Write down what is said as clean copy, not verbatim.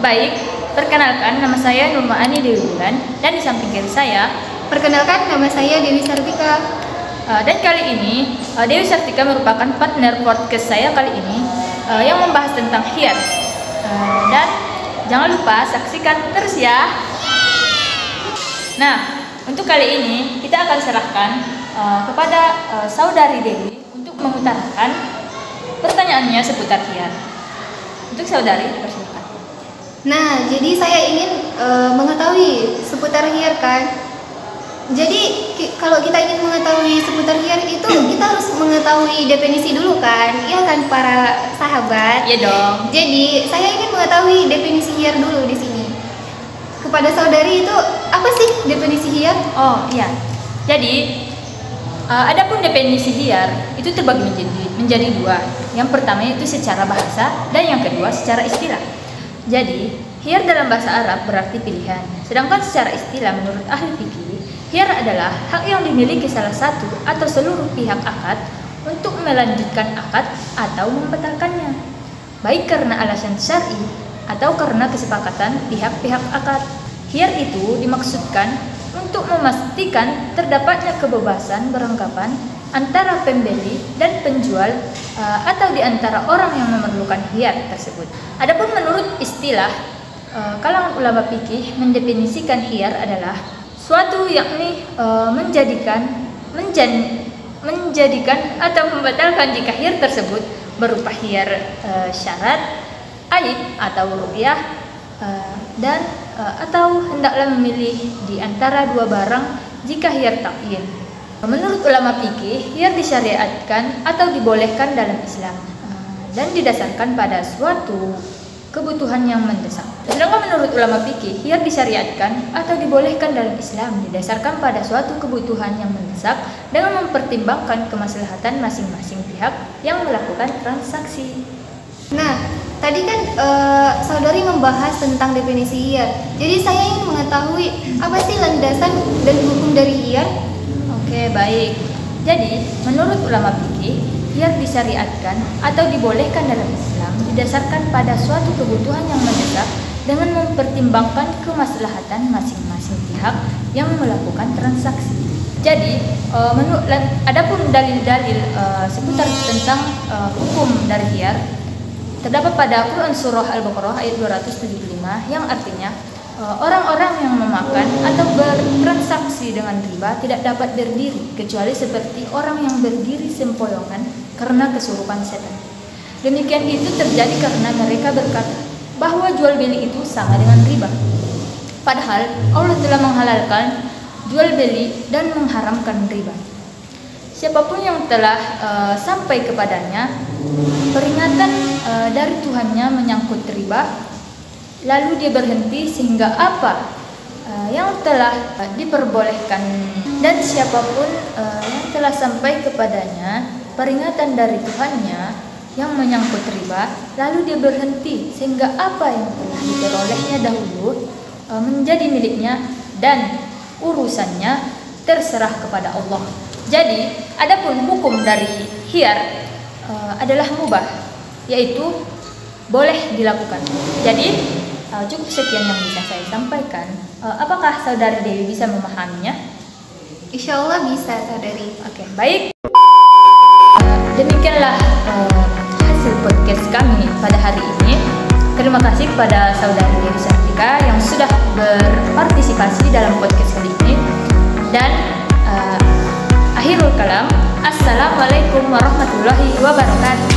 Baik, perkenalkan nama saya Nurmaani Dewi Bulan dan di samping kiri saya Perkenalkan, nama saya Dewi Sartika. dan kali ini Dewi Sartika merupakan partner podcast saya kali ini yang membahas tentang hiar. Dan jangan lupa saksikan terus ya. Nah, untuk kali ini kita akan serahkan kepada saudari Dewi untuk mengutarakan pertanyaannya seputar hiar. Untuk saudari, persilakan. Nah, jadi saya ingin mengetahui seputar hiar kan. Jadi kalau kita ingin mengetahui seputar hiar itu kita harus mengetahui definisi dulu kan, iya kan para sahabat? Iya dong. Jadi saya ingin mengetahui definisi hiar dulu di sini. Kepada saudari itu apa sih definisi hiar? Oh iya. Jadi adapun definisi hiar itu terbagi menjadi dua. Yang pertama itu secara bahasa dan yang kedua secara istilah. Jadi hiar dalam bahasa Arab berarti pilihan. Sedangkan secara istilah menurut ahli fikih, hiar adalah hak yang dimiliki salah satu atau seluruh pihak akad untuk melanjutkan akad atau membatalkannya, baik karena alasan syar'i atau karena kesepakatan pihak-pihak akad. Hiar itu dimaksudkan untuk memastikan terdapatnya kebebasan beranggapan antara pembeli dan penjual atau di antara orang yang memerlukan hiar tersebut. Adapun menurut istilah, kalangan ulama fikih mendefinisikan hiar adalah suatu yakni menjadikan atau membatalkan jika hiar tersebut berupa hiar syarat, aib atau ru'yah dan atau hendaklah memilih di antara dua barang jika hiar ta'yin. Menurut ulama fikih, hiar disyariatkan atau dibolehkan dalam Islam dan didasarkan pada suatu kebutuhan yang mendesak. Sedangkan menurut ulama fikih, hiar disyariatkan atau dibolehkan dalam Islam didasarkan pada suatu kebutuhan yang mendesak dengan mempertimbangkan kemaslahatan masing-masing pihak yang melakukan transaksi. Nah, tadi kan saudari membahas tentang definisi hiar. Jadi saya ingin mengetahui apa sih landasan dan hukum dari hiar? Oke, baik. Jadi, menurut ulama fikih, hiar disyariatkan atau dibolehkan dalam Islam didasarkan pada suatu kebutuhan yang mendesak dengan mempertimbangkan kemaslahatan masing-masing pihak yang melakukan transaksi. Jadi, adapun dalil-dalil seputar tentang hukum dari hiar terdapat pada Quran Surah Al-Baqarah ayat 275 yang artinya orang-orang yang memakan atau bertransaksi dengan riba tidak dapat berdiri kecuali seperti orang yang berdiri sempoyongan karena kesurupan setan. Demikian itu terjadi karena mereka berkata bahwa jual beli itu sama dengan riba. Padahal Allah telah menghalalkan jual beli dan mengharamkan riba. Siapapun yang telah sampai kepadanya peringatan dari Tuhannya menyangkut riba, lalu dia berhenti sehingga apa yang telah diperbolehkan, dan siapapun yang telah sampai kepadanya peringatan dari Tuhannya yang menyangkut riba, lalu dia berhenti sehingga apa yang telah diperolehnya dahulu menjadi miliknya dan urusannya terserah kepada Allah. Jadi, adapun hukum dari hiar adalah mubah, yaitu boleh dilakukan. Jadi, cukup sekian yang bisa saya sampaikan. Apakah saudari Dewi bisa memahaminya? Insya Allah bisa, saudari. Oke, baik. Demikianlah hasil podcast kami pada hari ini. Terima kasih kepada saudari Dewi Sartika yang sudah berpartisipasi dalam podcast kali ini. Dan akhirul kalam, assalamualaikum warahmatullahi wabarakatuh.